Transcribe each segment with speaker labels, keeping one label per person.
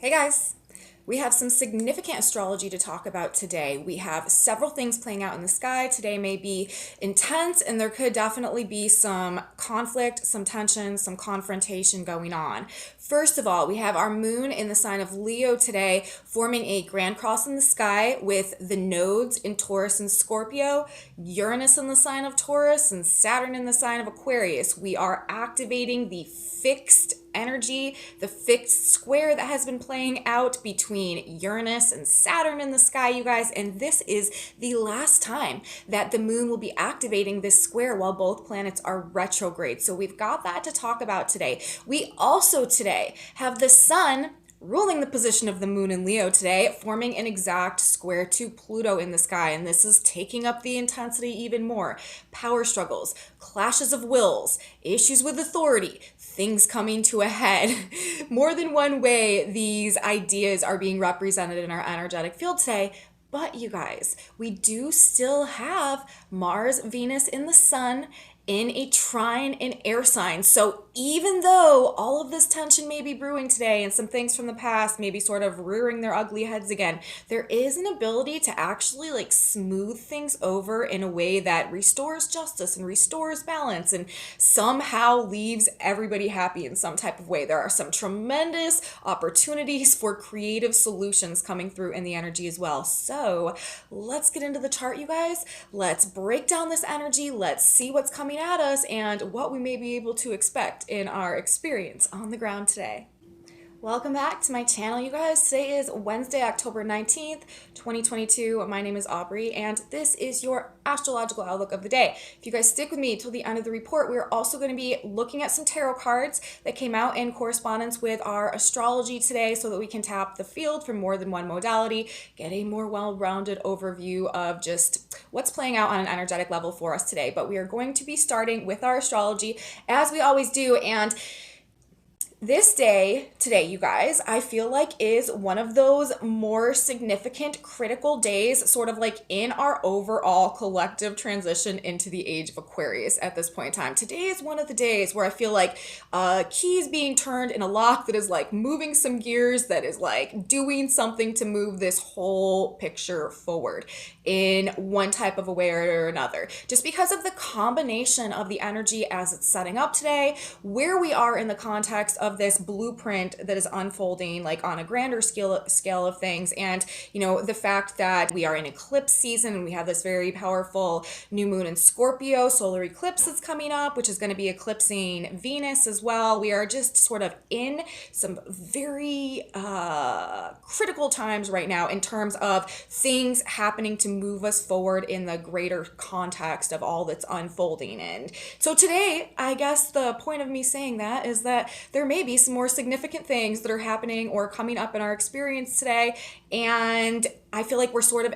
Speaker 1: Hey guys, we have some significant astrology to talk about today. We have several things playing out in the sky. Today may be intense and there could definitely be some conflict, some tension, some confrontation going on. First of all, we have our moon in the sign of Leo today, forming a grand cross in the sky with the nodes in Taurus and Scorpio, Uranus in the sign of Taurus, and Saturn in the sign of Aquarius. We are activating the fixed energy, the fixed square that has been playing out between Uranus and Saturn in the sky, you guys. And this is the last time that the moon will be activating this square while both planets are retrograde. So we've got that to talk about today. We also today have the sun ruling the position of the moon in Leo today, forming an exact square to Pluto in the sky. And this is taking up the intensity even more. Power struggles, clashes of wills, issues with authority, things coming to a head. More than one way these ideas are being represented in our energetic field today. But you guys, we do still have Mars, Venus in the sun in a trine in air signs. So even though all of this tension may be brewing today and some things from the past may be sort of rearing their ugly heads again, there is an ability to actually like smooth things over in a way that restores justice and restores balance and somehow leaves everybody happy in some type of way. There are some tremendous opportunities for creative solutions coming through in the energy as well. So let's get into the chart, you guys. Let's break down this energy. Let's see what's coming at us and what we may be able to expect in our experience on the ground today. Welcome back to my channel, you guys. Today is Wednesday, October 19th, 2022. My name is Aubrey, and this is your astrological outlook of the day. If you guys stick with me till the end of the report, we're also going to be looking at some tarot cards that came out in correspondence with our astrology today so that we can tap the field for more than one modality, get a more well-rounded overview of just what's playing out on an energetic level for us today. But we are going to be starting with our astrology, as we always do, and this day today, you guys, I feel like is one of those more significant critical days, sort of like in our overall collective transition into the age of Aquarius at this point in time. Today is one of the days where I feel like keys being turned in a lock that is like moving some gears, that is like doing something to move this whole picture forward in one type of a way or another. Just because of the combination of the energy as it's setting up today, where we are in the context of this blueprint that is unfolding like on a grander scale of things, and the fact that we are in eclipse season and we have this very powerful new moon in Scorpio solar eclipse that's coming up, which is going to be eclipsing Venus as well. We are just sort of in some very critical times right now in terms of things happening to move us forward in the greater context of all that's unfolding. And so today, I guess the point of me saying that is that there may be some more significant things that are happening or coming up in our experience today, and I feel like we're sort of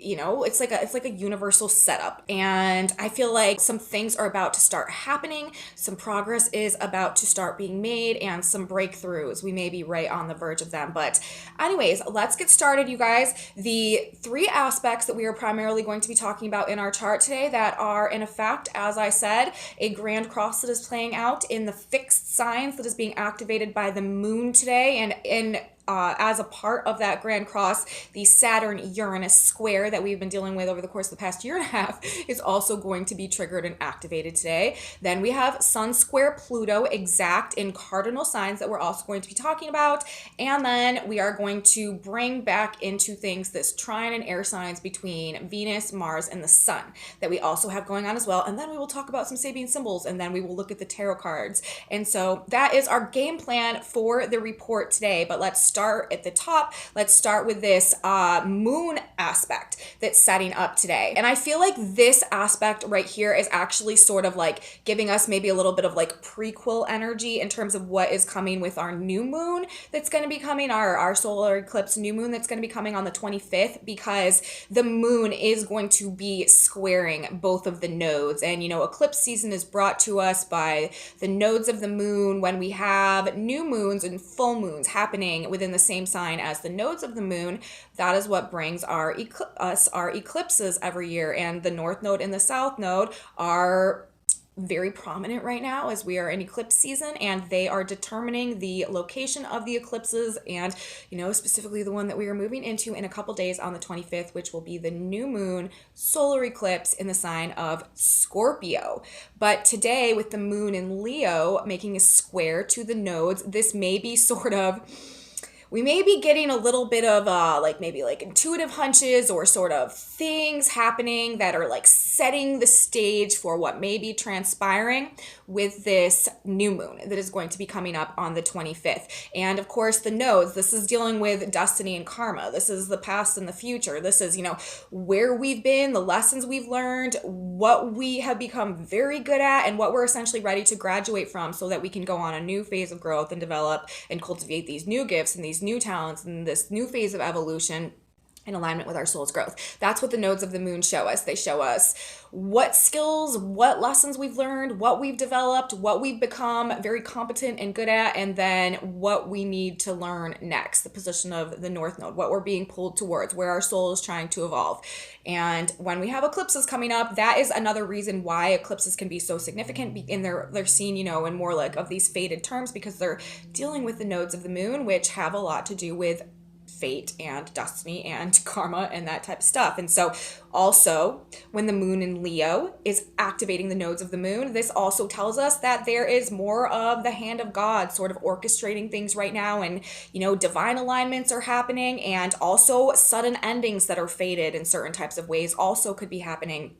Speaker 1: it's like a universal setup, and I feel like some things are about to start happening, some progress is about to start being made, and some breakthroughs. We may be right on the verge of them. But anyways, let's get started, you guys. The three aspects that we are primarily going to be talking about in our chart today that are in effect, as I said, a grand cross that is playing out in the fixed signs that is being activated by the moon today, and as a part of that grand cross, the Saturn-Uranus square that we've been dealing with over the course of the past year and a half is also going to be triggered and activated today. Then we have Sun square Pluto exact in cardinal signs that we're also going to be talking about. And then we are going to bring back into things this trine and air signs between Venus, Mars, and the sun that we also have going on as well. And then we will talk about some Sabian symbols, and then we will look at the tarot cards. And so that is our game plan for the report today. But let's start at the top. Let's start with this moon aspect that's setting up today. And I feel like this aspect right here is actually sort of like giving us maybe a little bit of like prequel energy in terms of what is coming with our new moon that's going to be coming, our solar eclipse new moon that's going to be coming on the 25th, because the moon is going to be squaring both of the nodes. And eclipse season is brought to us by the nodes of the moon when we have new moons and full moons happening within the same sign as the nodes of the moon. That is what brings our eclipses every year, and the north node and the south node are very prominent right now as we are in eclipse season, and they are determining the location of the eclipses, and specifically the one that we are moving into in a couple days on the 25th, which will be the new moon solar eclipse in the sign of Scorpio. But today, with the moon in Leo making a square to the nodes, this may be we may be getting a little bit of maybe intuitive hunches or sort of things happening that are like setting the stage for what may be transpiring with this new moon that is going to be coming up on the 25th. And of course, the nodes, this is dealing with destiny and karma. This is the past and the future. This is, where we've been, the lessons we've learned, what we have become very good at, and what we're essentially ready to graduate from so that we can go on a new phase of growth and develop and cultivate these new gifts and these new talents and this new phase of evolution in alignment with our soul's growth. That's what the nodes of the moon show us. They show us what skills, what lessons we've learned, what we've developed, what we've become very competent and good at, and then what we need to learn next, the position of the north node, what we're being pulled towards, where our soul is trying to evolve. And when we have eclipses coming up, that is another reason why eclipses can be so significant, and they're seen, in more like of these fated terms, because they're dealing with the nodes of the moon, which have a lot to do with fate and destiny and karma and that type of stuff. And so also, when the moon in Leo is activating the nodes of the moon, this also tells us that there is more of the hand of God sort of orchestrating things right now, and divine alignments are happening, and also sudden endings that are fated in certain types of ways also could be happening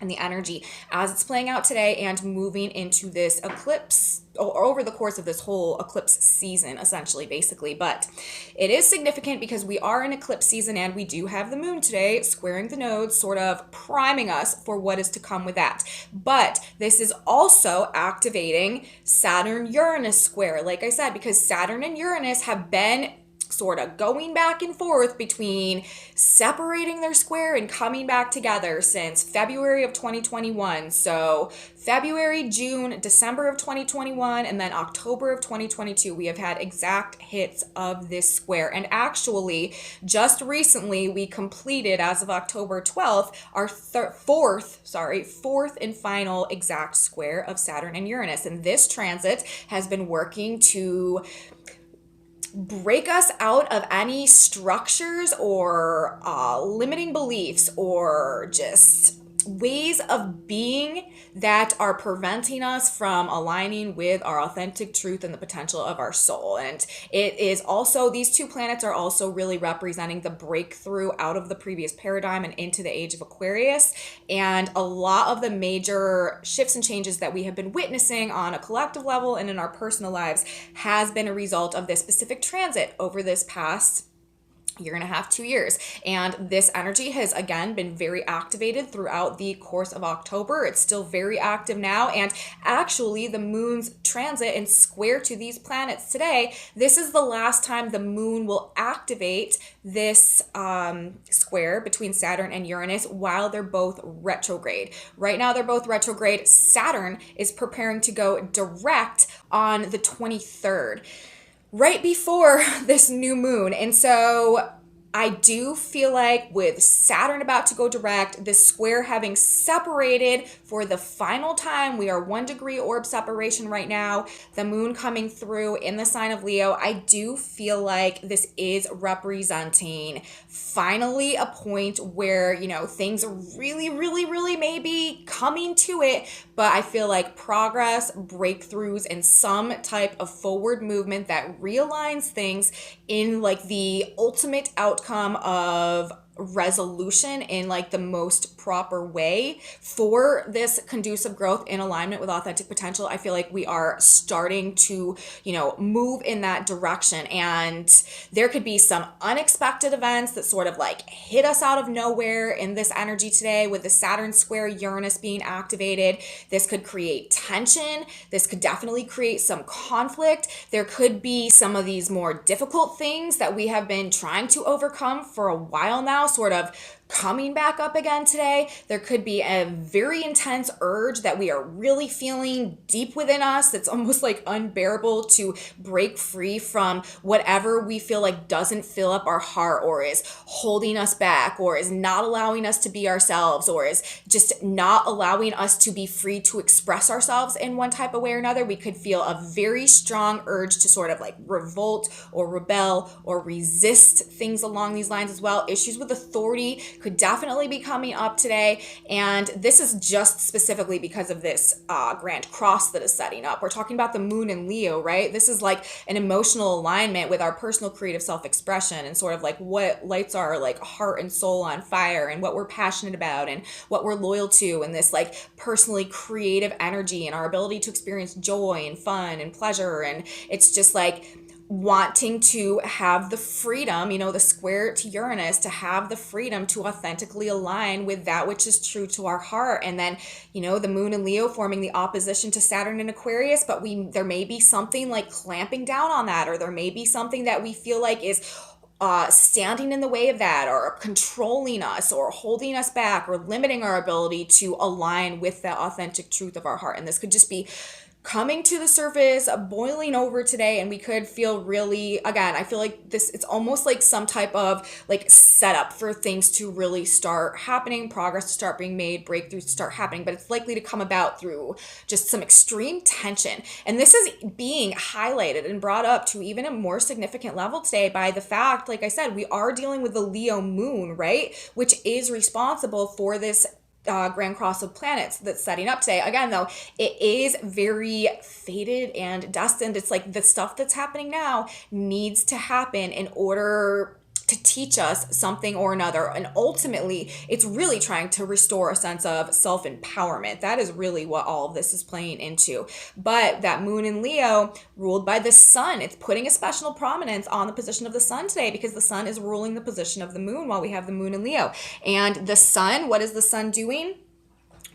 Speaker 1: in the energy as it's playing out today and moving into this eclipse, or over the course of this whole eclipse season, essentially, basically. But it is significant because we are in eclipse season, and we do have the moon today squaring the nodes, sort of priming us for what is to come with that. But this is also activating Saturn-Uranus square, like I said, because Saturn and Uranus have been sort of going back and forth between separating their square and coming back together since February of 2021. So February, June, December of 2021, and then October of 2022, we have had exact hits of this square. And actually, just recently, we completed, as of October 12th, our fourth and final exact square of Saturn and Uranus. And this transit has been working to break us out of any structures or limiting beliefs or just ways of being that are preventing us from aligning with our authentic truth and the potential of our soul. And it is also, these two planets are also really representing the breakthrough out of the previous paradigm and into the age of Aquarius. And a lot of the major shifts and changes that we have been witnessing on a collective level and in our personal lives has been a result of this specific transit over this past year and a half, 2 years. And this energy has again been very activated throughout the course of October. It's still very active now. And actually, the moon's transit and square to these planets today, this is the last time the moon will activate this square between Saturn and Uranus while they're both retrograde. Right now, they're both retrograde. Saturn is preparing to go direct on the 23rd. Right before this new moon. And so I do feel like with Saturn about to go direct, this square having separated for the final time, we are 1 degree orb separation right now, the moon coming through in the sign of Leo, I do feel like this is representing finally a point where, things are really maybe coming to it, but I feel like progress, breakthroughs, and some type of forward movement that realigns things in like the ultimate outcome of resolution in like the most proper way for this conducive growth in alignment with authentic potential. I feel like we are starting to, move in that direction, and there could be some unexpected events that sort of like hit us out of nowhere in this energy today with the Saturn square Uranus being activated. This could create tension. This could definitely create some conflict. There could be some of these more difficult things that we have been trying to overcome for a while now now sort of coming back up again today. There could be a very intense urge that we are really feeling deep within us that's almost like unbearable to break free from whatever we feel like doesn't fill up our heart, or is holding us back, or is not allowing us to be ourselves, or is just not allowing us to be free to express ourselves in one type of way or another. We could feel a very strong urge to sort of like revolt or rebel or resist things along these lines as well. Issues with authority could definitely be coming up today. And this is just specifically because of this grand cross that is setting up. We're talking about the moon in Leo, right? This is like an emotional alignment with our personal creative self-expression, and sort of like what lights our like heart and soul on fire, and what we're passionate about and what we're loyal to, and this like personally creative energy and our ability to experience joy and fun and pleasure. And it's just like wanting to have the freedom, you know, the square to Uranus, to have the freedom to authentically align with that which is true to our heart. And then, you know, the moon in Leo forming the opposition to Saturn in Aquarius, but there may be something like clamping down on that, or there may be something that we feel like is standing in the way of that, or controlling us, or holding us back, or limiting our ability to align with the authentic truth of our heart. And this could just be coming to the surface, boiling over today, and we could feel really, again, I feel like this, it's almost like some type of like setup for things to really start happening, progress to start being made, breakthroughs to start happening, but it's likely to come about through just some extreme tension. And this is being highlighted and brought up to even a more significant level today by the fact, like I said, we are dealing with the Leo moon, right? Which is responsible for this grand cross of planets that's setting up today. Again, though, it is very fated and destined. It's like the stuff that's happening now needs to happen in order to teach us something or another. And ultimately, it's really trying to restore a sense of self-empowerment. That is really what all of this is playing into. But that moon in Leo, ruled by the sun, it's putting a special prominence on the position of the sun today, because the sun is ruling the position of the moon while we have the moon in Leo. And the sun, what is the sun doing?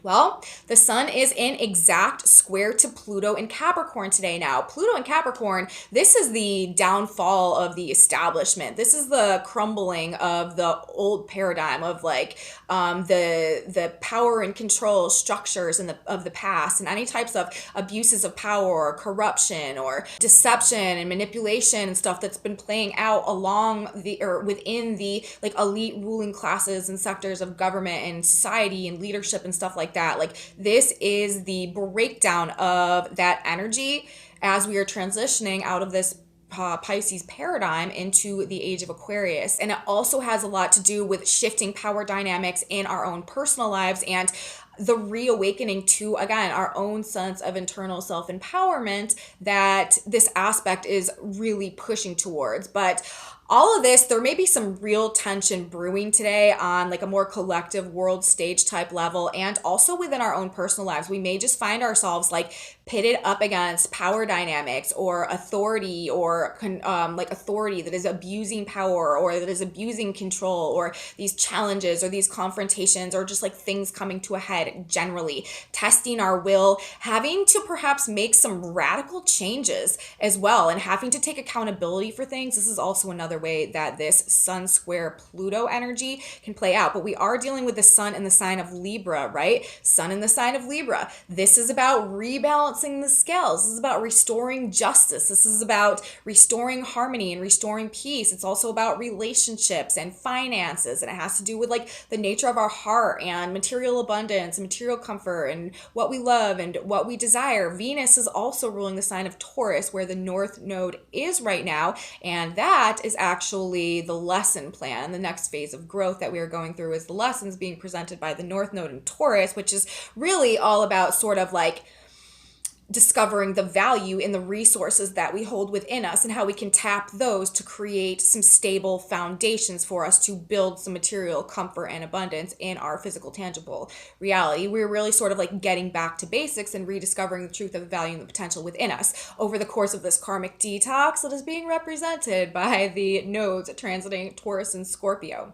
Speaker 1: Well, the sun is in exact square to Pluto in Capricorn today. Now, Pluto in Capricorn, this is the downfall of the establishment. This is the crumbling of the old paradigm of like the power and control structures of the past, and any types of abuses of power or corruption or deception and manipulation and stuff that's been playing out along the, or within the like elite ruling classes and sectors of government and society and leadership and stuff like that. Like, this is the breakdown of that energy as we are transitioning out of this Pisces paradigm into the age of Aquarius. And it also has a lot to do with shifting power dynamics in our own personal lives, and the reawakening to, again, our own sense of internal self-empowerment that this aspect is really pushing towards. But all of this, there may be some real tension brewing today on like a more collective world stage type level, and also within our own personal lives. We may just find ourselves like pitted up against power dynamics or authority, or like authority that is abusing power, or that is abusing control, or these challenges or these confrontations, or just like things coming to a head generally, testing our will, having to perhaps make some radical changes as well, and having to take accountability for things. This is also another way that this sun square Pluto energy can play out. But we are dealing with the sun in the sign of Libra, right? Sun in the sign of Libra. This is about rebalancing the scales. This is about restoring justice. This is about restoring harmony and restoring peace. It's also about relationships and finances, and it has to do with like the nature of our heart and material abundance and material comfort and what we love and what we desire. Venus is also ruling the sign of Taurus, where the North Node is right now, and that is actually the lesson plan. The next phase of growth that we are going through is the lessons being presented by the North Node in Taurus, which is really all about sort of like discovering the value in the resources that we hold within us, and how we can tap those to create some stable foundations for us to build some material comfort and abundance in our physical, tangible reality. We're really sort of like getting back to basics and rediscovering the truth of the value and the potential within us over the course of this karmic detox that is being represented by the nodes transiting Taurus and Scorpio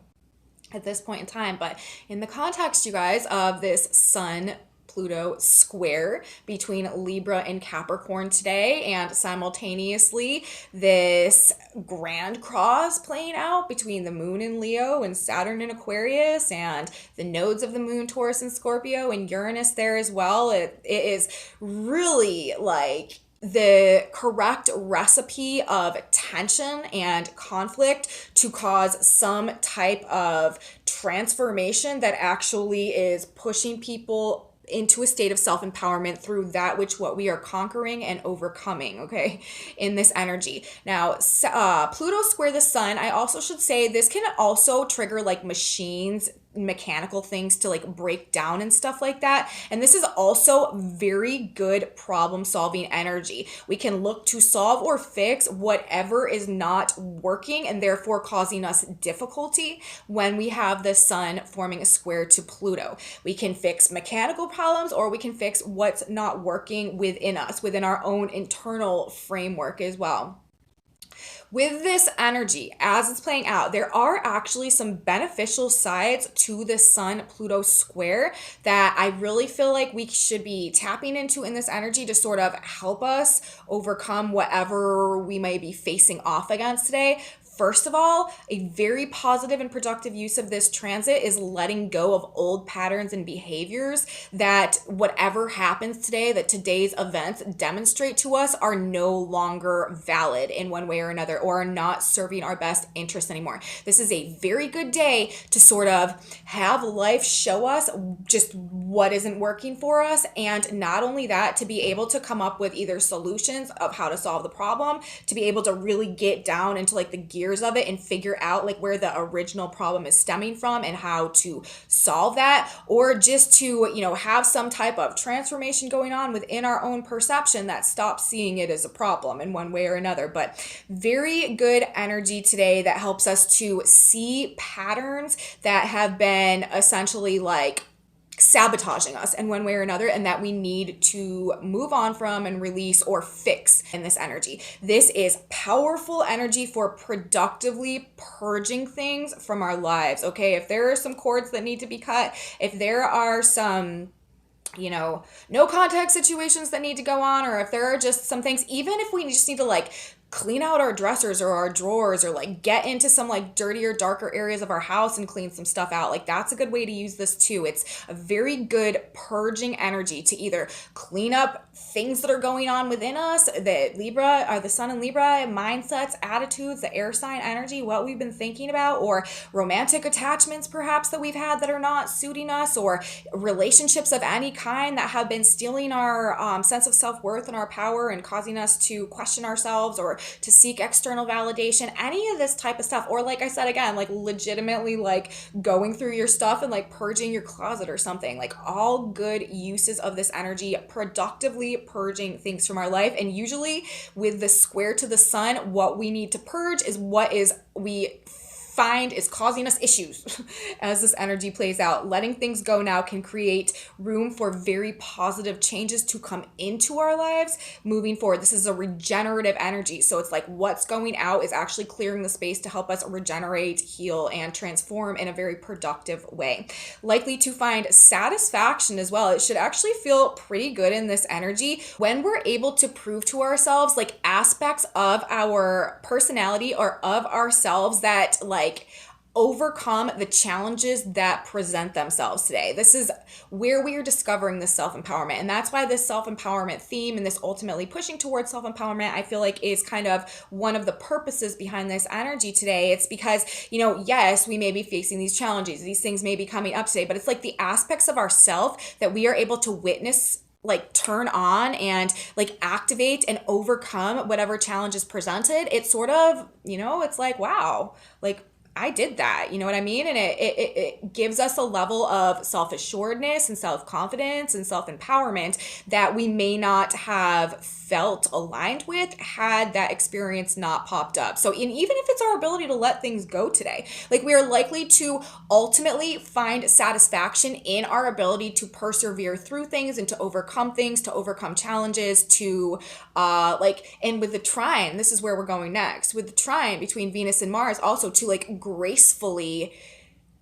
Speaker 1: at this point in time. But in the context, you guys, of this sun Pluto square between Libra and Capricorn today, and simultaneously this grand cross playing out between the moon in Leo and Saturn in Aquarius, and the nodes of the moon, Taurus and Scorpio, and Uranus there as well. It is really like the correct recipe of tension and conflict to cause some type of transformation that actually is pushing people into a state of self-empowerment through that which what we are conquering and overcoming, okay, in this energy. Now, Pluto square the sun, I also should say this can also trigger like machines, mechanical things to like break down and stuff like that. And this is also very good problem solving energy. We can look to solve or fix whatever is not working and therefore causing us difficulty when we have the sun forming a square to Pluto. We can fix mechanical problems, or we can fix what's not working within us, within our own internal framework as well. With this energy, as it's playing out, there are actually some beneficial sides to the Sun Pluto square that I really feel like we should be tapping into in this energy to sort of help us overcome whatever we may be facing off against today. First of all, a very positive and productive use of this transit is letting go of old patterns and behaviors that whatever happens today, that today's events demonstrate to us, are no longer valid in one way or another, or are not serving our best interest anymore. This is a very good day to sort of have life show us just what isn't working for us, and not only that, to be able to come up with either solutions of how to solve the problem, to be able to really get down into like the gear of it and figure out like where the original problem is stemming from and how to solve that, or just to, you know, have some type of transformation going on within our own perception that stops seeing it as a problem in one way or another. But very good energy today that helps us to see patterns that have been essentially like sabotaging us in one way or another, and that we need to move on from and release or fix in this energy. This is powerful energy for productively purging things from our lives, okay? If there are some cords that need to be cut, if there are some, you know, no contact situations that need to go on, or if there are just some things, even if we just need to like clean out our dressers or our drawers, or like get into some like dirtier, darker areas of our house and clean some stuff out, like that's a good way to use this too. It's a very good purging energy to either clean up things that are going on within us, the Libra or the Sun in Libra mindsets, attitudes, the air sign energy, what we've been thinking about, or romantic attachments perhaps that we've had that are not suiting us, or relationships of any kind that have been stealing our sense of self-worth and our power and causing us to question ourselves or to seek external validation, any of this type of stuff. Or like I said, again, like legitimately like going through your stuff and like purging your closet or something, like all good uses of this energy, productively purging things from our life. And usually with the square to the sun, what we need to purge is what is we find is causing us issues as this energy plays out. Letting things go now can create room for very positive changes to come into our lives moving forward. This is a regenerative energy. So it's like what's going out is actually clearing the space to help us regenerate, heal, and transform in a very productive way. Likely to find satisfaction as well. It should actually feel pretty good in this energy when we're able to prove to ourselves like aspects of our personality or of ourselves that like overcome the challenges that present themselves today. This is where we are discovering this self-empowerment. And that's why this self-empowerment theme and this ultimately pushing towards self-empowerment, I feel like is kind of one of the purposes behind this energy today. It's because, you know, yes, we may be facing these challenges, these things may be coming up today, but it's like the aspects of ourself that we are able to witness, like turn on and like activate and overcome whatever challenge is presented. It's sort of, you know, it's like, wow, like I did that, you know what I mean? And it gives us a level of self-assuredness and self-confidence and self-empowerment that we may not have felt aligned with had that experience not popped up. So even if it's our ability to let things go today, like we are likely to ultimately find satisfaction in our ability to persevere through things and to overcome things, to overcome challenges, to and with the trine, this is where we're going next, with the trine between Venus and Mars, also to like gracefully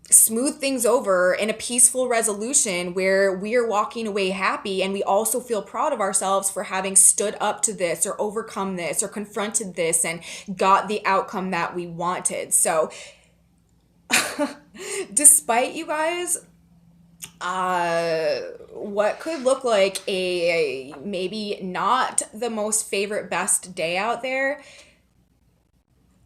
Speaker 1: smooth things over in a peaceful resolution where we are walking away happy, and we also feel proud of ourselves for having stood up to this or overcome this or confronted this and got the outcome that we wanted. So despite, you guys, what could look like a maybe not the most favorite best day out there,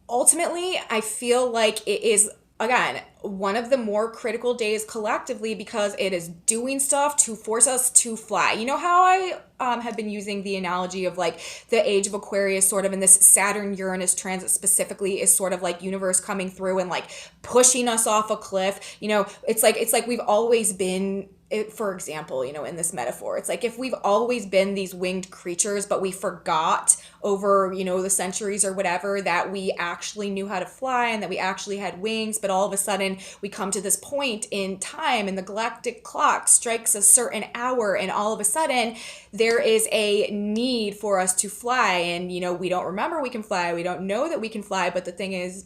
Speaker 1: ultimately, I feel like it is, again, one of the more critical days collectively, because it is doing stuff to force us to fly. You know how I have been using the analogy of like the age of Aquarius, sort of, in this Saturn Uranus transit specifically is sort of like universe coming through and like pushing us off a cliff. You know, it's like we've always been, for example, you know, in this metaphor, it's like if we've always been these winged creatures, but we forgot over, you know, the centuries or whatever, that we actually knew how to fly and that we actually had wings. But all of a sudden we come to this point in time and the galactic clock strikes a certain hour, and all of a sudden there is a need for us to fly. And, you know, we don't remember we can fly. We don't know that we can fly. But the thing is,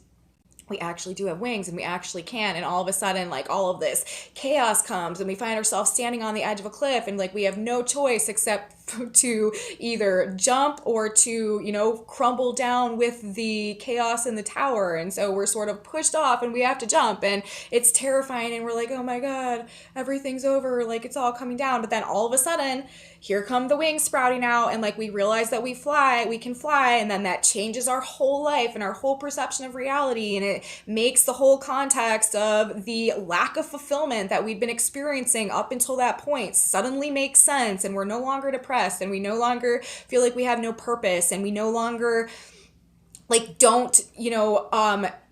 Speaker 1: we actually do have wings and we actually can. And all of a sudden, like, all of this chaos comes and we find ourselves standing on the edge of a cliff, and like we have no choice except to either jump or to, you know, crumble down with the chaos in the tower. And so we're sort of pushed off and we have to jump, and it's terrifying, and we're like, oh my God, everything's over, like it's all coming down. But then all of a sudden, here come the wings sprouting out, and like we realize that we can fly, and then that changes our whole life and our whole perception of reality, and it makes the whole context of the lack of fulfillment that we've been experiencing up until that point suddenly makes sense, and we're no longer depressed, and we no longer feel like we have no purpose, and we no longer like don't, you know,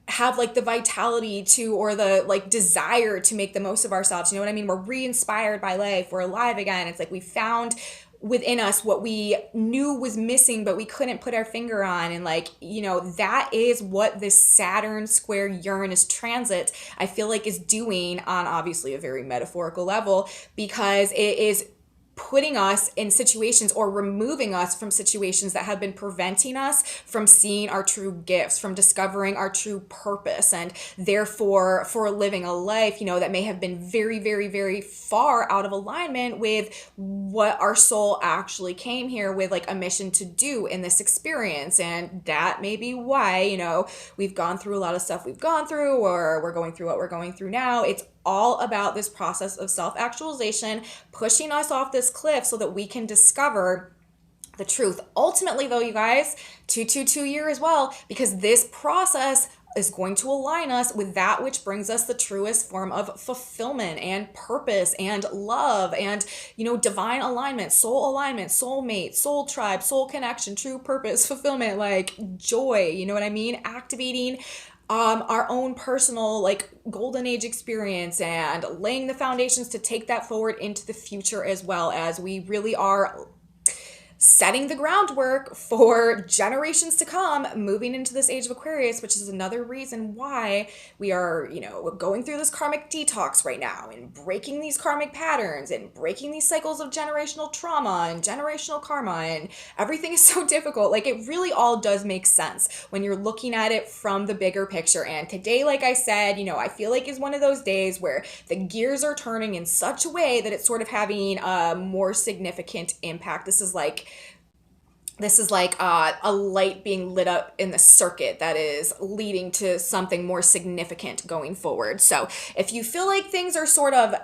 Speaker 1: have like the vitality to, or the like desire to make the most of ourselves. You know what I mean? We're re-inspired by life. We're alive again. It's like we found within us what we knew was missing, but we couldn't put our finger on. And like, you know, that is what this Saturn square Uranus transit, I feel like, is doing on obviously a very metaphorical level, because it is putting us in situations, or removing us from situations, that have been preventing us from seeing our true gifts, from discovering our true purpose, and therefore for living a life, you know, that may have been very, very, very far out of alignment with what our soul actually came here with, like a mission to do in this experience. And that may be why, you know, we've gone through a lot of stuff we've gone through, or we're going through what we're going through now. It's all about this process of self-actualization, pushing us off this cliff so that we can discover the truth. Ultimately, though, you guys, 222 year as well, because this process is going to align us with that which brings us the truest form of fulfillment and purpose and love and, you know, divine alignment, soulmate, soul tribe, soul connection, true purpose, fulfillment, like joy, you know what I mean? Activating our own personal like golden age experience, and laying the foundations to take that forward into the future, as well as we really are setting the groundwork for generations to come, moving into this age of Aquarius, which is another reason why we are, you know, going through this karmic detox right now, and breaking these karmic patterns, and breaking these cycles of generational trauma and generational karma, and everything is so difficult. Like, it really all does make sense when you're looking at it from the bigger picture. And today, like I said, you know, I feel like is one of those days where the gears are turning in such a way that it's sort of having a more significant impact. This is like a light being lit up in the circuit that is leading to something more significant going forward. So if you feel like things are sort of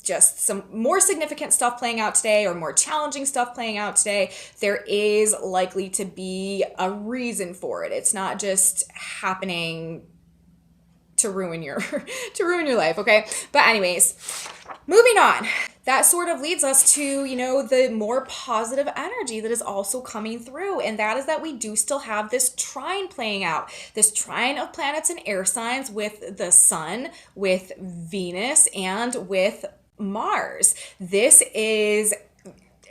Speaker 1: just some more significant stuff playing out today, or more challenging stuff playing out today, there is likely to be a reason for it. It's not just happening to ruin your life, okay? But anyways, moving on. That sort of leads us to, you know, the more positive energy that is also coming through. And that is that we do still have this trine playing out. This trine of planets and air signs with the sun, with Venus, and with Mars. This is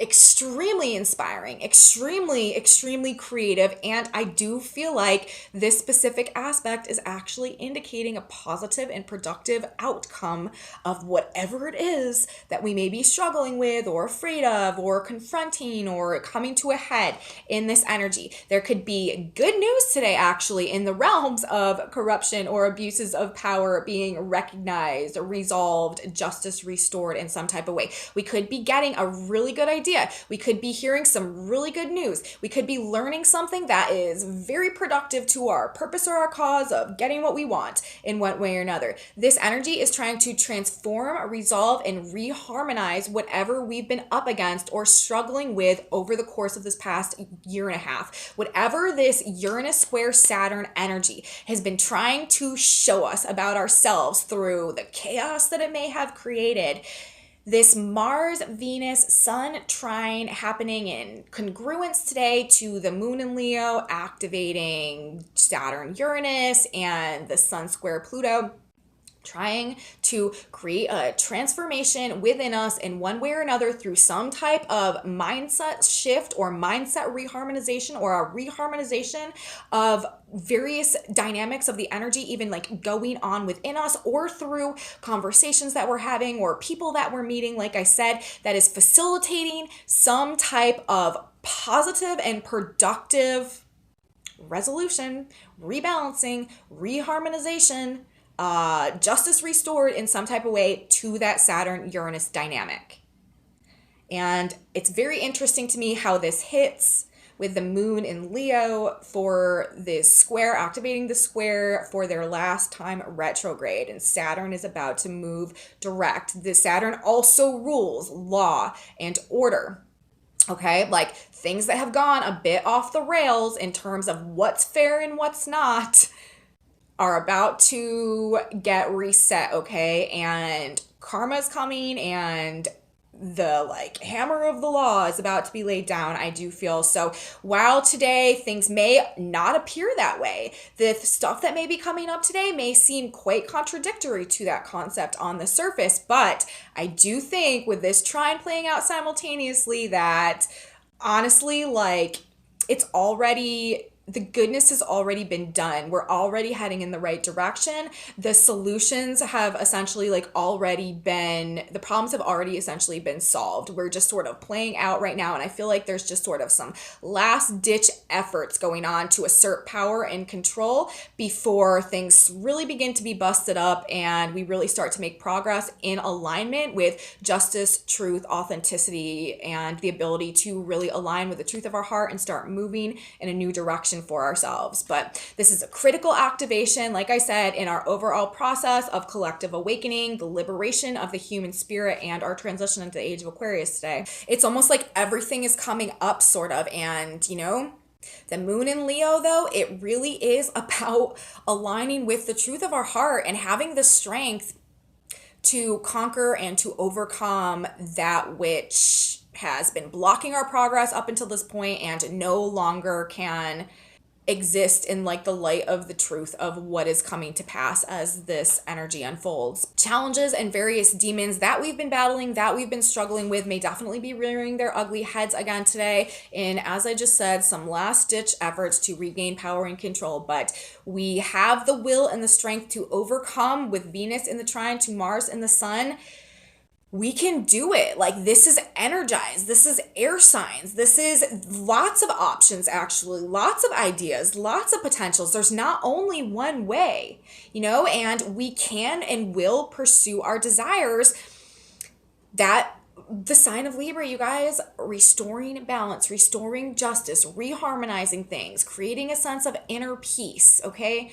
Speaker 1: extremely inspiring, extremely creative. And I do feel like this specific aspect is actually indicating a positive and productive outcome of whatever it is that we may be struggling with or afraid of or confronting or coming to a head in this energy. There could be good news today, actually, in the realms of corruption or abuses of power being recognized, resolved, justice restored in some type of way. We could be getting a really good idea. We could be hearing some really good news. We could be learning something that is very productive to our purpose or our cause of getting what we want in one way or another. This energy is trying to transform, resolve, and reharmonize whatever we've been up against or struggling with over the course of this past year and a half. Whatever this Uranus square Saturn energy has been trying to show us about ourselves through the chaos that it may have created. This Mars, Venus, Sun trine happening in congruence today to the Moon in Leo, activating Saturn, Uranus, and the Sun square Pluto, trying to create a transformation within us in one way or another through some type of mindset shift or mindset reharmonization or a reharmonization of various dynamics of the energy, even like going on within us or through conversations that we're having or people that we're meeting, like I said, that is facilitating some type of positive and productive resolution, rebalancing, reharmonization, justice restored in some type of way to that Saturn-Uranus dynamic. And it's very interesting to me how this hits with the Moon in Leo for this square, activating the square for their last time retrograde. And Saturn is about to move direct. The Saturn also rules law and order. Okay, like things that have gone a bit off the rails in terms of what's fair and what's not are about to get reset, okay? And karma's coming and the like hammer of the law is about to be laid down, I do feel. So while today things may not appear that way, the stuff that may be coming up today may seem quite contradictory to that concept on the surface, but I do think with this trine playing out simultaneously that honestly, like it's already, the goodness has already been done. We're already heading in the right direction. The solutions have essentially like already been, the problems have already essentially been solved. We're just sort of playing out right now. And I feel like there's just sort of some last ditch efforts going on to assert power and control before things really begin to be busted up and we really start to make progress in alignment with justice, truth, authenticity, and the ability to really align with the truth of our heart and start moving in a new direction for ourselves. But this is a critical activation, like I said, in our overall process of collective awakening, the liberation of the human spirit, and our transition into the age of Aquarius today. It's almost like everything is coming up sort of, and you know, the Moon in Leo, though, it really is about aligning with the truth of our heart and having the strength to conquer and to overcome that which has been blocking our progress up until this point and no longer can exist in like the light of the truth of what is coming to pass as this energy unfolds. Challenges and various demons that we've been battling, that we've been struggling with may definitely be rearing their ugly heads again today. And as I just said, some last ditch efforts to regain power and control, but we have the will and the strength to overcome with Venus in the trine to Mars in the sun. We can do it. Like this is energized. This is air signs. This is lots of options, actually, lots of ideas, lots of potentials. There's not only one way, you know, and we can and will pursue our desires. That the sign of Libra, you guys, restoring balance, restoring justice, reharmonizing things, creating a sense of inner peace. Okay.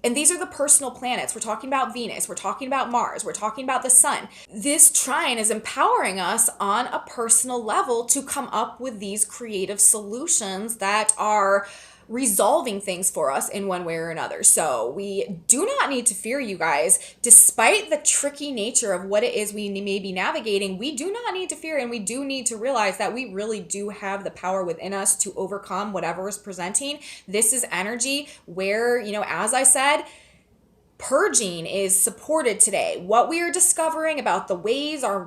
Speaker 1: And these are the personal planets. We're talking about Venus. We're talking about Mars. We're talking about the sun. This trine is empowering us on a personal level to come up with these creative solutions that are resolving things for us in one way or another. So we do not need to fear, you guys. Despite the tricky nature of what it is we may be navigating, we do not need to fear, and we do need to realize that we really do have the power within us to overcome whatever is presenting. This is energy where, you know, as I said, purging is supported today. What we are discovering about the ways, our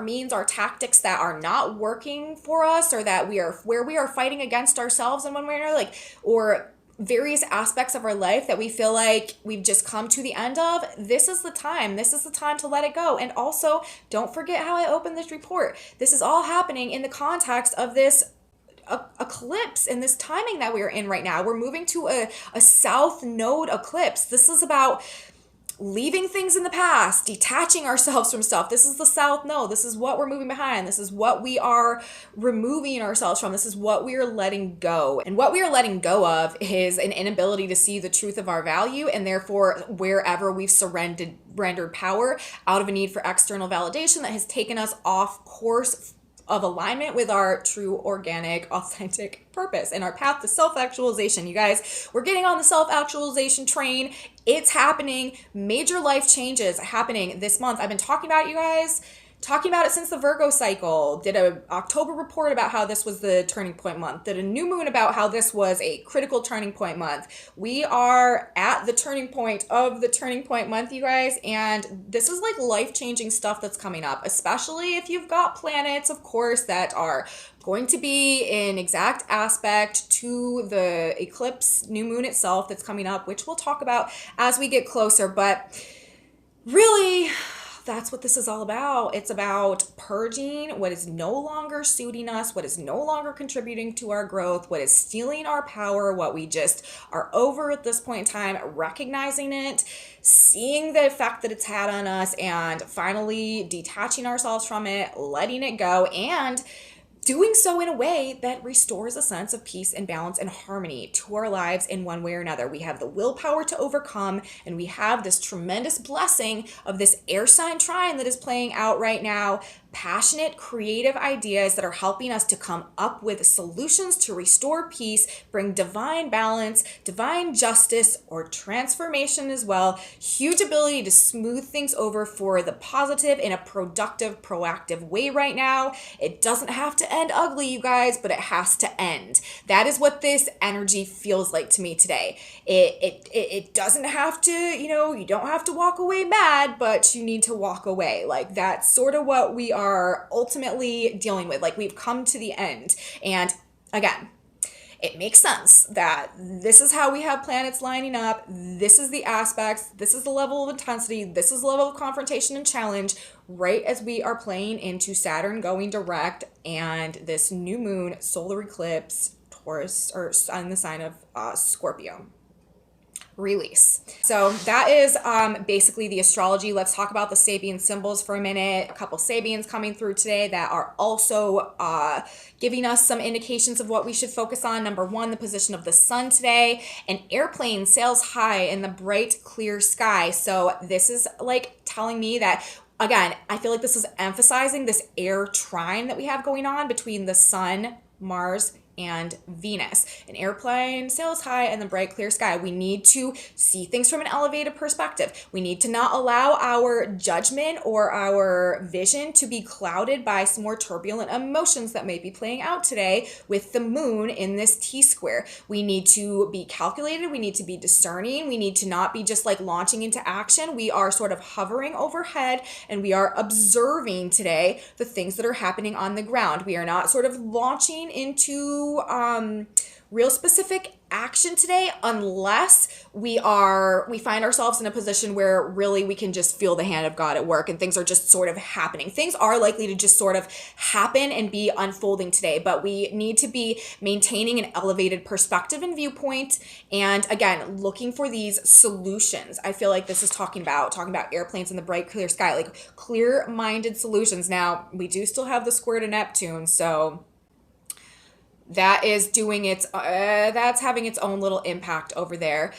Speaker 1: means, our tactics that are not working for us, or that where we are fighting against ourselves in one way or another, or various aspects of our life that we feel like we've just come to the end of. This is the time. This is the time to let it go. And also, don't forget how I opened this report. This is all happening in the context of this eclipse and this timing that we're in right now. We're moving to a south node eclipse. This is about leaving things in the past, detaching ourselves from stuff. This is the south node. This is what we're moving behind. This is what we are removing ourselves from. This is what we are letting go. And what we are letting go of is an inability to see the truth of our value, and therefore wherever we've rendered power out of a need for external validation that has taken us off course of alignment with our true, organic, authentic purpose and our path to self-actualization. You guys, we're getting on the self-actualization train. It's happening. Major life changes happening this month. I've been talking about it, you guys. Talking about it since the Virgo cycle. Did a October report about how this was the turning point month. Did a new moon about how this was a critical turning point month. We are at the turning point of the turning point month, you guys, and this is like life-changing stuff that's coming up, especially if you've got planets, of course, that are going to be in exact aspect to the eclipse new moon itself that's coming up, which we'll talk about as we get closer. But really, that's what this is all about. It's about purging what is no longer suiting us, what is no longer contributing to our growth, what is stealing our power, what we just are over at this point in time, recognizing it, seeing the effect that it's had on us, and finally detaching ourselves from it, letting it go, and doing so in a way that restores a sense of peace and balance and harmony to our lives in one way or another. We have the willpower to overcome, and we have this tremendous blessing of this air sign trine that is playing out right now. Passionate, creative ideas that are helping us to come up with solutions to restore peace, bring divine balance, divine justice, or transformation as well. Huge ability to smooth things over for the positive in a productive, proactive way right now. It doesn't have to end ugly, you guys, but it has to end. That is what this energy feels like to me today. It doesn't have to, you don't have to walk away mad, but you need to walk away. Like, that's sort of what we are ultimately dealing with. Like, we've come to the end. And again, it makes sense that this is how we have planets lining up. This is the aspects. This is the level of intensity. This is the level of confrontation and challenge right as we are playing into Saturn going direct and this new moon solar eclipse Taurus, or on the sign of Scorpio. Release. So that is basically the astrology. Let's talk about the Sabian symbols for a minute. A couple Sabians coming through today that are also giving us some indications of what we should focus on. Number one, the position of the sun today. An airplane sails high in the bright, clear sky. So this is like telling me that, again, I feel like this is emphasizing this air trine that we have going on between the sun, Mars, and Venus. An airplane sails high in the bright, clear sky. We need to see things from an elevated perspective. We need to not allow our judgment or our vision to be clouded by some more turbulent emotions that may be playing out today with the moon in this T-square. We need to be calculated. We need to be discerning. We need to not be just like launching into action. We are sort of hovering overhead, and we are observing today the things that are happening on the ground. We are not sort of launching into real specific action today unless we find ourselves in a position where really we can just feel the hand of God at work and things are just sort of happening. Things are likely to just sort of happen and be unfolding today, but we need to be maintaining an elevated perspective and viewpoint, and again, looking for these solutions. I feel like this is talking about airplanes in the bright, clear sky, like clear-minded solutions. Now, we do still have the square to Neptune, so that is doing that's having its own little impact over there.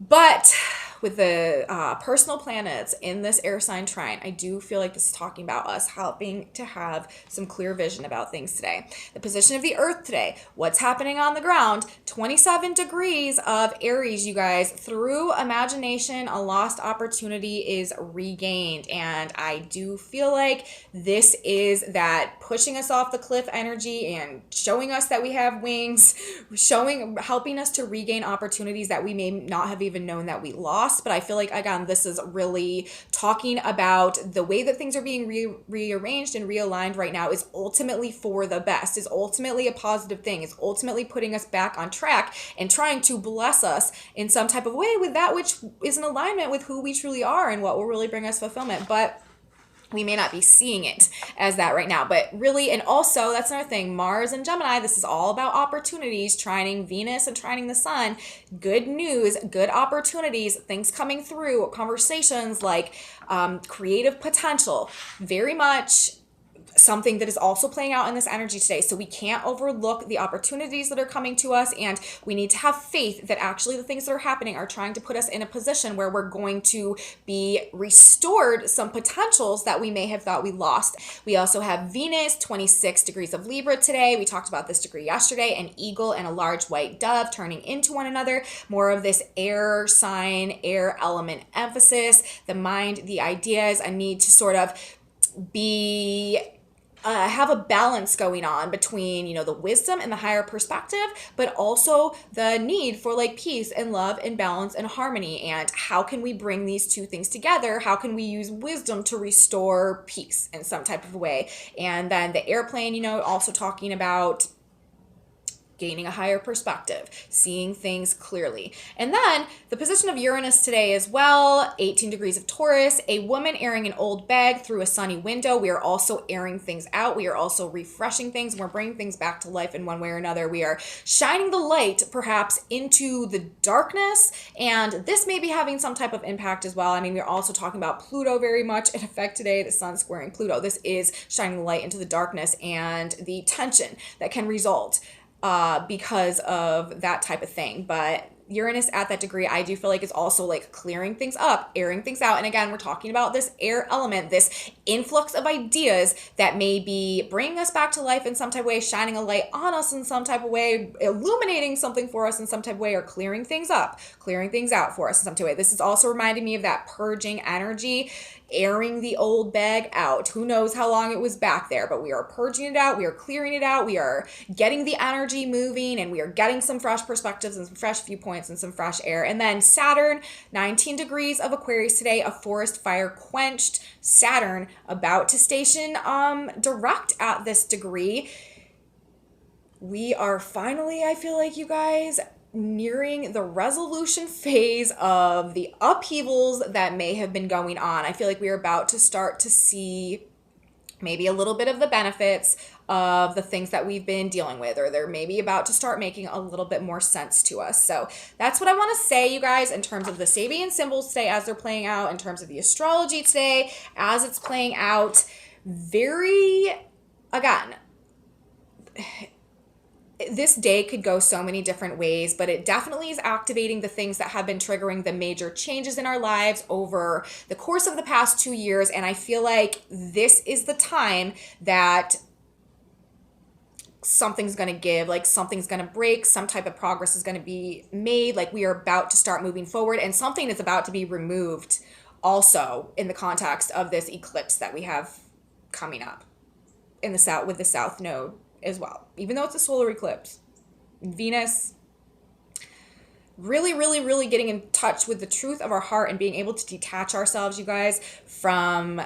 Speaker 1: But with the personal planets in this air sign trine, I do feel like this is talking about us helping to have some clear vision about things today. The position of the earth today, what's happening on the ground, 27 degrees of Aries, you guys. Through imagination, a lost opportunity is regained. And I do feel like this is that pushing us off the cliff energy and showing us that we have wings, helping us to regain opportunities that we may not have even known that we lost. lost, but I feel like, again, this is really talking about the way that things are being rearranged and realigned right now is ultimately for the best, is ultimately a positive thing, is ultimately putting us back on track and trying to bless us in some type of way with that which is in alignment with who we truly are and what will really bring us fulfillment. But we may not be seeing it as that right now, but really, and also that's another thing, Mars and Gemini, this is all about opportunities, trining Venus and trining the sun, good news, good opportunities, things coming through, conversations like creative potential, very much something that is also playing out in this energy today. So we can't overlook the opportunities that are coming to us, and we need to have faith that actually the things that are happening are trying to put us in a position where we're going to be restored some potentials that we may have thought we lost. We also have Venus, 26 degrees of Libra today. We talked about this degree yesterday, an eagle and a large white dove turning into one another. More of this air sign, air element emphasis, the mind, the ideas, a need to sort of be have a balance going on between, you know, the wisdom and the higher perspective, but also the need for like peace and love and balance and harmony. And how can we bring these two things together? How can we use wisdom to restore peace in some type of way? And then the airplane, you know, also talking about gaining a higher perspective, seeing things clearly. And then the position of Uranus today as well, 18 degrees of Taurus, a woman airing an old bag through a sunny window. We are also airing things out. We are also refreshing things. We're bringing things back to life in one way or another. We are shining the light perhaps into the darkness, and this may be having some type of impact as well. I mean, we're also talking about Pluto very much in effect today, the sun squaring Pluto. This is shining the light into the darkness and the tension that can result because of that type of thing. But Uranus at that degree, I do feel like is also like clearing things up, airing things out. And again, we're talking about this air element, this influx of ideas that may be bringing us back to life in some type of way, shining a light on us in some type of way, illuminating something for us in some type of way, or clearing things up, clearing things out for us in some type of way. This is also reminding me of that purging energy, airing the old bag out. Who knows how long it was back there, but we are purging it out. We are clearing it out. We are getting the energy moving, and we are getting some fresh perspectives and some fresh viewpoints and some fresh air. And then Saturn, 19 degrees of Aquarius today, a forest fire quenched. Saturn about to station direct at this degree. We are finally, I feel like, you guys, nearing the resolution phase of the upheavals that may have been going on. I feel like we are about to start to see maybe a little bit of the benefits of the things that we've been dealing with, or they're maybe about to start making a little bit more sense to us. So that's what I want to say, you guys, in terms of the Sabian symbols today as they're playing out, in terms of the astrology today as it's playing out. Very, again, this day could go so many different ways, but it definitely is activating the things that have been triggering the major changes in our lives over the course of the past 2 years. And I feel like this is the time that something's going to give, like something's going to break, some type of progress is going to be made, like we are about to start moving forward, and something is about to be removed also in the context of this eclipse that we have coming up in the south with the south node as well, even though it's a solar eclipse. Venus really getting in touch with the truth of our heart and being able to detach ourselves, you guys, from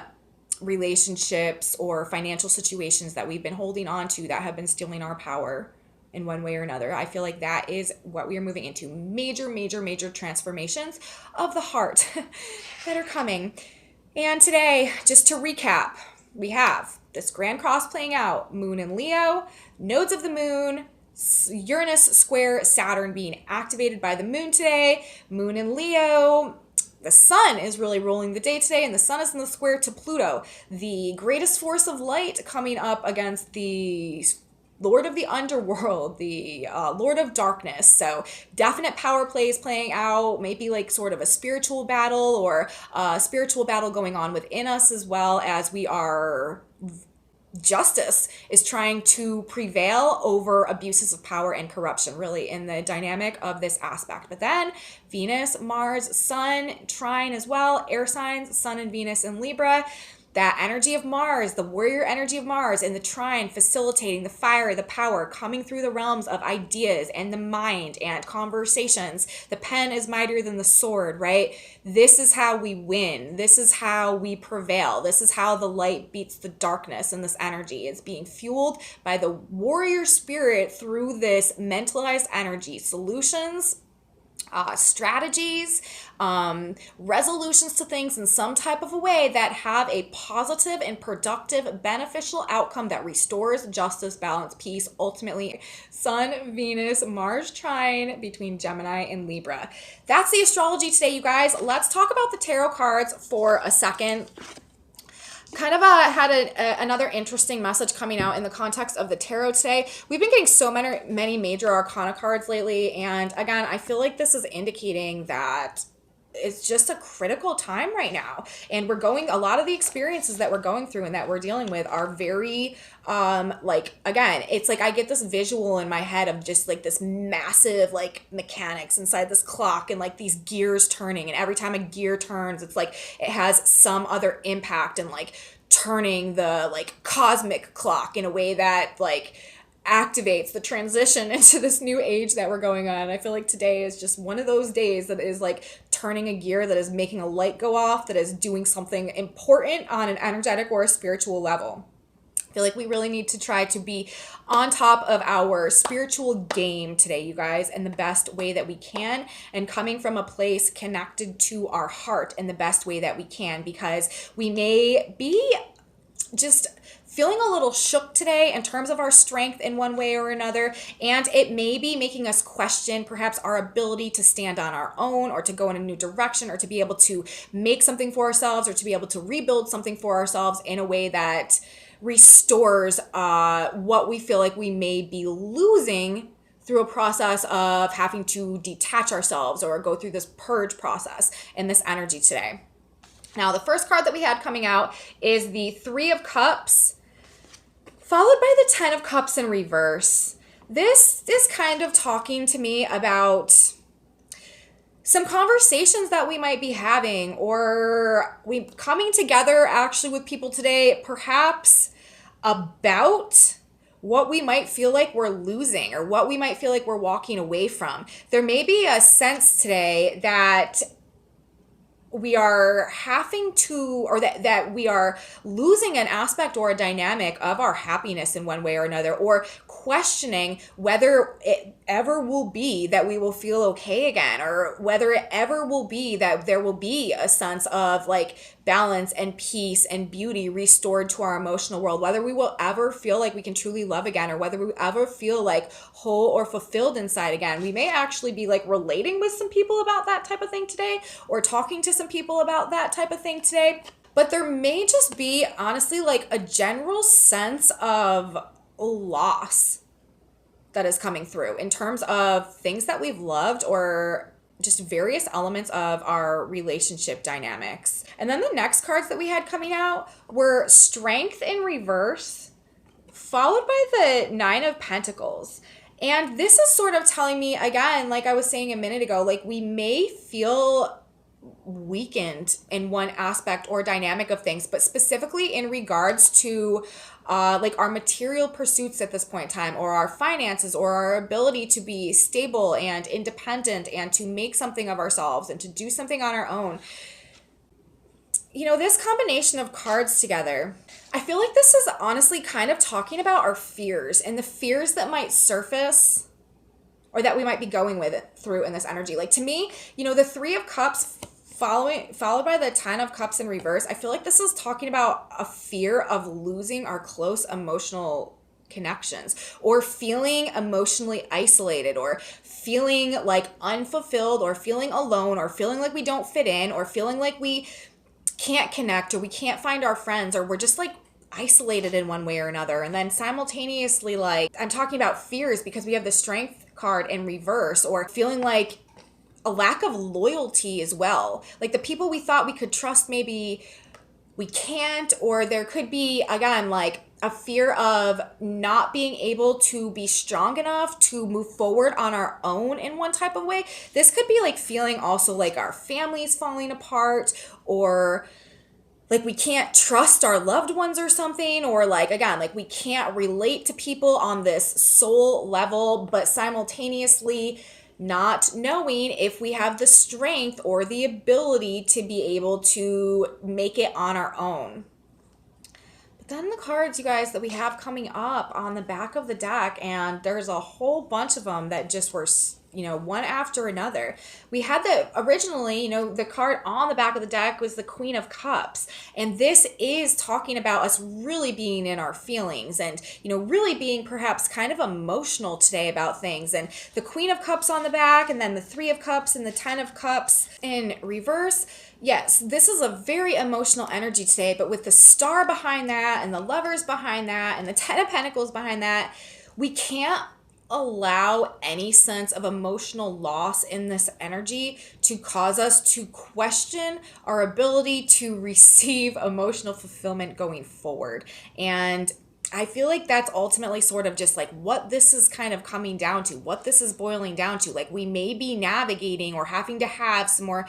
Speaker 1: relationships or financial situations that we've been holding on to that have been stealing our power in one way or another. I feel like that is what we are moving into. Major transformations of the heart that are coming. And today, just to recap, we have this grand cross playing out, Moon in Leo, nodes of the moon, Uranus square Saturn being activated by the moon today, Moon in Leo. The sun is really ruling the day today, and the sun is in the square to Pluto, the greatest force of light, coming up against the Lord of the underworld, the Lord of darkness. So definite power plays playing out, maybe like sort of a spiritual battle, or a spiritual battle going on within us, as well as we are justice is trying to prevail over abuses of power and corruption, really, in the dynamic of this aspect. But then Venus, Mars, Sun, trine as well, air signs, Sun and Venus in Libra. that energy of Mars, the warrior energy of Mars, and the trine facilitating the fire, the power, coming through the realms of ideas and the mind and conversations. The pen is mightier than the sword, right? This is how we win. This is how we prevail. This is how the light beats the darkness in this energy. It's being fueled by the warrior spirit through this mentalized energy. Solutions, strategies, resolutions to things in some type of a way that have a positive and productive, beneficial outcome that restores justice, balance, peace, ultimately. Sun, Venus, Mars trine between Gemini and Libra. That's the astrology today, you guys. Let's talk about the tarot cards for a second. Kind of had another interesting message coming out in the context of the tarot today. We've been getting so many major arcana cards lately, and again, I feel like this is indicating that it's just a critical time right now, and a lot of the experiences that we're going through and that we're dealing with are very again, it's like I get this visual in my head of just like this massive like mechanics inside this clock and like these gears turning, and every time a gear turns, it's like it has some other impact and like turning the like cosmic clock in a way that like activates the transition into this new age that we're going on. I feel like today is just one of those days that is like turning a gear, that is making a light go off, that is doing something important on an energetic or a spiritual level. I feel like we really need to try to be on top of our spiritual game today, you guys, in the best way that we can, and coming from a place connected to our heart in the best way that we can, because we may be just feeling a little shook today in terms of our strength in one way or another, and it may be making us question perhaps our ability to stand on our own, or to go in a new direction, or to be able to make something for ourselves, or to be able to rebuild something for ourselves in a way that restores what we feel like we may be losing through a process of having to detach ourselves or go through this purge process in this energy today. Now, the first card that we had coming out is the Three of Cups, followed by the Ten of Cups in reverse. This is kind of talking to me about some conversations that we might be having, or we coming together actually with people today, perhaps about what we might feel like we're losing, or what we might feel like we're walking away from. There may be a sense today that we are having to, or that we are losing an aspect or a dynamic of our happiness in one way or another, or questioning whether it ever will be that we will feel okay again, or whether it ever will be that there will be a sense of like balance and peace and beauty restored to our emotional world, whether we will ever feel like we can truly love again, or whether we ever feel like whole or fulfilled inside again. We may actually be like relating with some people about that type of thing today, or talking to some people about that type of thing today. But there may just be, honestly, like a general sense of loss that is coming through in terms of things that we've loved, or just various elements of our relationship dynamics. And then the next cards that we had coming out were Strength in reverse, followed by the Nine of Pentacles. And this is sort of telling me, again, like I was saying a minute ago, like we may feel weakened in one aspect or dynamic of things, but specifically in regards to like our material pursuits at this point in time, or our finances, or our ability to be stable and independent and to make something of ourselves and to do something on our own. You know, this combination of cards together, I feel like this is honestly kind of talking about our fears and the fears that might surface, or that we might be going with it through in this energy. Like to me, you know, the Three of Cups followed by the Ten of Cups in reverse, I feel like this is talking about a fear of losing our close emotional connections, or feeling emotionally isolated, or feeling like unfulfilled, or feeling alone, or feeling like we don't fit in, or feeling like we can't connect, or we can't find our friends, or we're just like isolated in one way or another. And then simultaneously, like I'm talking about fears because we have the Strength card in reverse, or feeling like a lack of loyalty as well. Like the people we thought we could trust, maybe we can't, or there could be, again, like a fear of not being able to be strong enough to move forward on our own in one type of way. This could be like feeling also like our family's falling apart, or like we can't trust our loved ones or something, or like, again, like we can't relate to people on this soul level, but simultaneously not knowing if we have the strength or the ability to be able to make it on our own. But then the cards, you guys, that we have coming up on the back of the deck, and there's a whole bunch of them that just were, you know, one after another. We had the originally, you know, the card on the back of the deck was the Queen of Cups. And this is talking about us really being in our feelings and, you know, really being perhaps kind of emotional today about things. And the Queen of Cups on the back, and then the Three of Cups and the Ten of Cups in reverse. Yes, this is a very emotional energy today, but with the Star behind that and the Lovers behind that and the Ten of Pentacles behind that, we can't allow any sense of emotional loss in this energy to cause us to question our ability to receive emotional fulfillment going forward. And I feel like that's ultimately sort of just like what this is kind of coming down to, what this is boiling down to. Like we may be navigating or having to have some more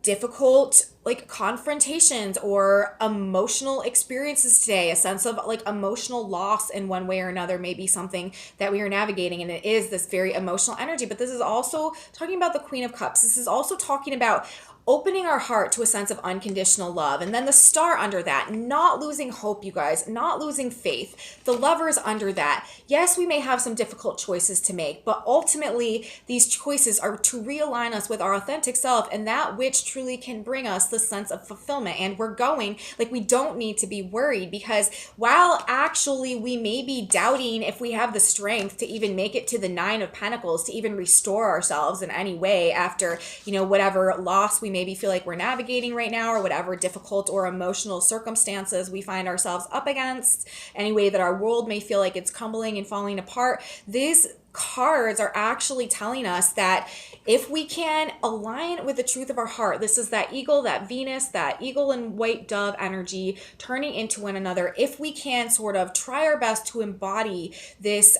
Speaker 1: difficult like confrontations or emotional experiences today. A sense of like emotional loss in one way or another may be something that we are navigating, and it is this very emotional energy. But this is also talking about the Queen of Cups. This is also talking about opening our heart to a sense of unconditional love. And then the Star under that, not losing hope, you guys, not losing faith. The Lovers under that. Yes, we may have some difficult choices to make, but ultimately these choices are to realign us with our authentic self and that which truly can bring us the sense of fulfillment. And we're going, like, we don't need to be worried, because while actually we may be doubting if we have the strength to even make it to the Nine of Pentacles, to even restore ourselves in any way after, you know, whatever loss we maybe feel like we're navigating right now, or whatever difficult or emotional circumstances we find ourselves up against, any way that our world may feel like it's crumbling and falling apart, these cards are actually telling us that if we can align with the truth of our heart, this is that eagle, that Venus, that eagle and white dove energy turning into one another. If we can sort of try our best to embody this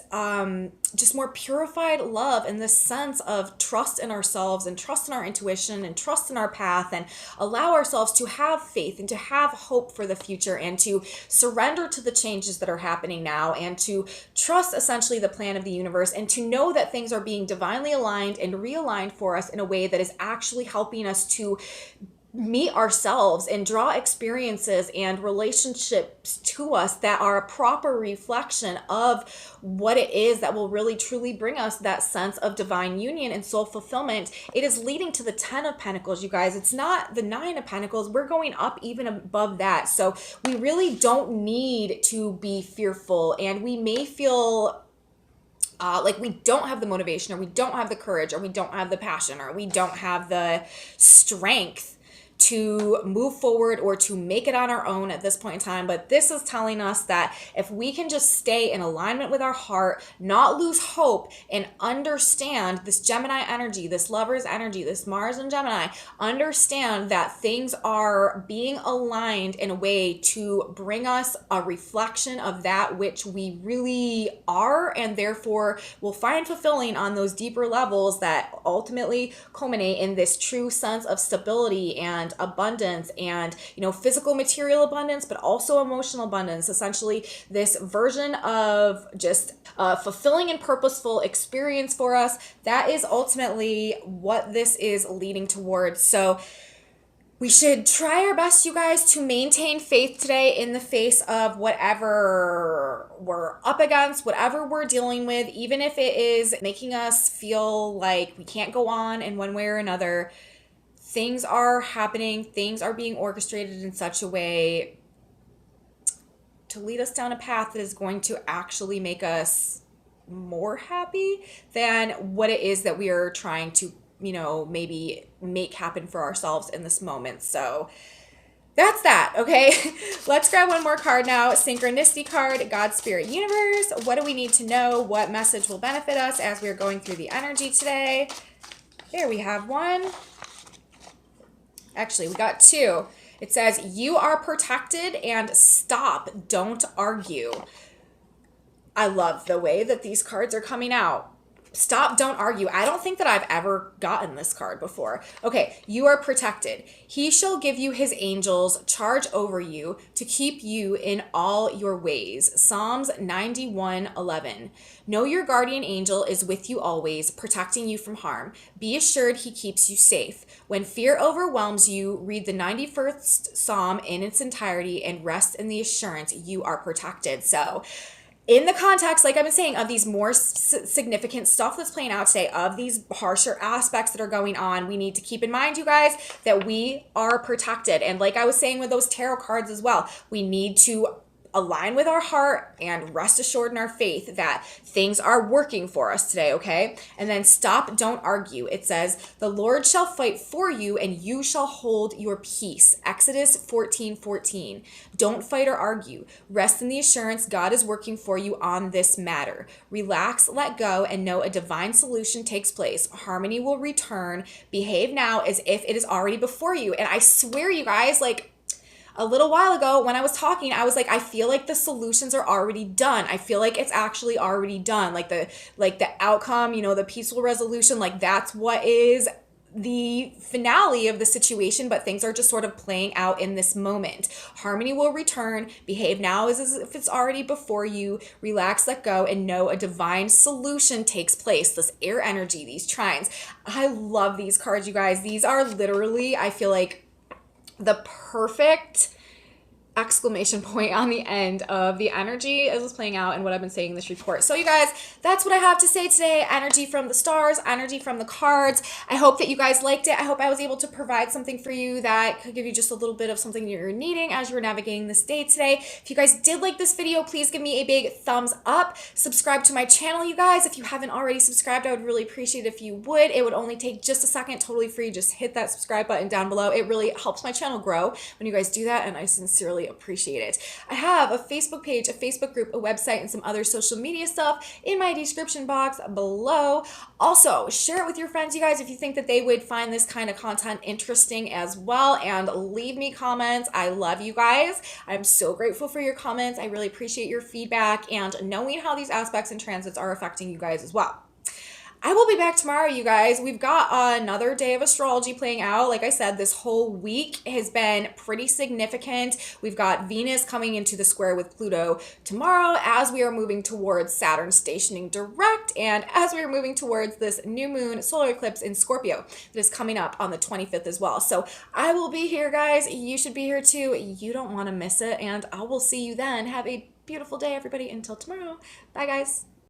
Speaker 1: just more purified love and this sense of trust in ourselves and trust in our intuition and trust in our path, and allow ourselves to have faith and to have hope for the future and to surrender to the changes that are happening now and to trust essentially the plan of the universe, and to know that things are being divinely aligned and realigned for us in a way that is actually helping us to meet ourselves and draw experiences and relationships to us that are a proper reflection of what it is that will really truly bring us that sense of divine union and soul fulfillment. It is leading to the Ten of Pentacles, you guys. It's not the Nine of Pentacles. We're going up even above that. So we really don't need to be fearful, and we may feel like we don't have the motivation, or we don't have the courage, or we don't have the passion, or we don't have the strength to move forward or to make it on our own at this point in time. But this is telling us that if we can just stay in alignment with our heart, not lose hope, and understand this Gemini energy, this Lovers energy, this Mars and Gemini, understand that things are being aligned in a way to bring us a reflection of that which we really are, and therefore will find fulfilling on those deeper levels that ultimately culminate in this true sense of stability and abundance, and, you know, physical material abundance, but also emotional abundance. Essentially this version of just a fulfilling and purposeful experience for us. That is ultimately what this is leading towards. So we should try our best, you guys, to maintain faith today in the face of whatever we're up against, whatever we're dealing with, even if it is making us feel like we can't go on in one way or another. Things are happening, things are being orchestrated in such a way to lead us down a path that is going to actually make us more happy than what it is that we are trying to, you know, maybe make happen for ourselves in this moment. So that's that, okay? Let's grab one more card now. Synchronicity card, God, Spirit, Universe. What do we need to know? What message will benefit us as we're going through the energy today? There we have one. Actually, we got two. It says, you are protected, and stop, don't argue. I love the way that these cards are coming out. Stop, don't argue. I don't think that I've ever gotten this card before. Okay, you are protected. He shall give you his angels charge over you to keep you in all your ways. Psalms 91:11. Know your guardian angel is with you always, protecting you from harm. Be assured he keeps you safe. When fear overwhelms you, read the 91st Psalm in its entirety and rest in the assurance you are protected. So, in the context, like I've been saying, of these more significant stuff that's playing out today, of these harsher aspects that are going on, we need to keep in mind, you guys, that we are protected. And like I was saying with those tarot cards as well, we need to align with our heart and rest assured in our faith that things are working for us today, okay? And then stop, don't argue. It says, the Lord shall fight for you and you shall hold your peace. Exodus 14:14. Don't fight or argue. Rest in the assurance God is working for you on this matter. Relax, let go, and know a divine solution takes place. Harmony will return. Behave now as if it is already before you. And I swear, you guys, like, a little while ago when I was talking, I was like, I feel like the solutions are already done. I feel like it's actually already done. Like the outcome, you know, the peaceful resolution, like that's what is the finale of the situation, but things are just sort of playing out in this moment. Harmony will return. Behave now as if it's already before you. Relax, let go, and know a divine solution takes place. This air energy, these trines. I love these cards, you guys. These are literally, I feel like, the perfect exclamation point on the end of the energy as it's playing out and what I've been saying in this report. So you guys, that's what I have to say today. Energy from the stars, energy from the cards. I hope that you guys liked it. I hope I was able to provide something for you that could give you just a little bit of something you're needing as you're navigating this day today. If you guys did like this video, please give me a big thumbs up. Subscribe to my channel, you guys. If you haven't already subscribed, I would really appreciate it if you would. It would only take just a second, totally free. Just hit that subscribe button down below. It really helps my channel grow when you guys do that, and I sincerely appreciate it. I have a Facebook page, a Facebook group, a website, and some other social media stuff in my description box below. Also, share it with your friends, you guys, if you think that they would find this kind of content interesting as well, and leave me comments. I love you guys. I'm so grateful for your comments. I really appreciate your feedback and knowing how these aspects and transits are affecting you guys as well. I will be back tomorrow, you guys. We've got another day of astrology playing out. Like I said, this whole week has been pretty significant. We've got Venus coming into the square with Pluto tomorrow as we are moving towards Saturn stationing direct, and as we are moving towards this new moon solar eclipse in Scorpio that is coming up on the 25th as well. So I will be here, guys. You should be here too. You don't want to miss it, and I will see you then. Have a beautiful day, everybody. Until tomorrow. Bye, guys.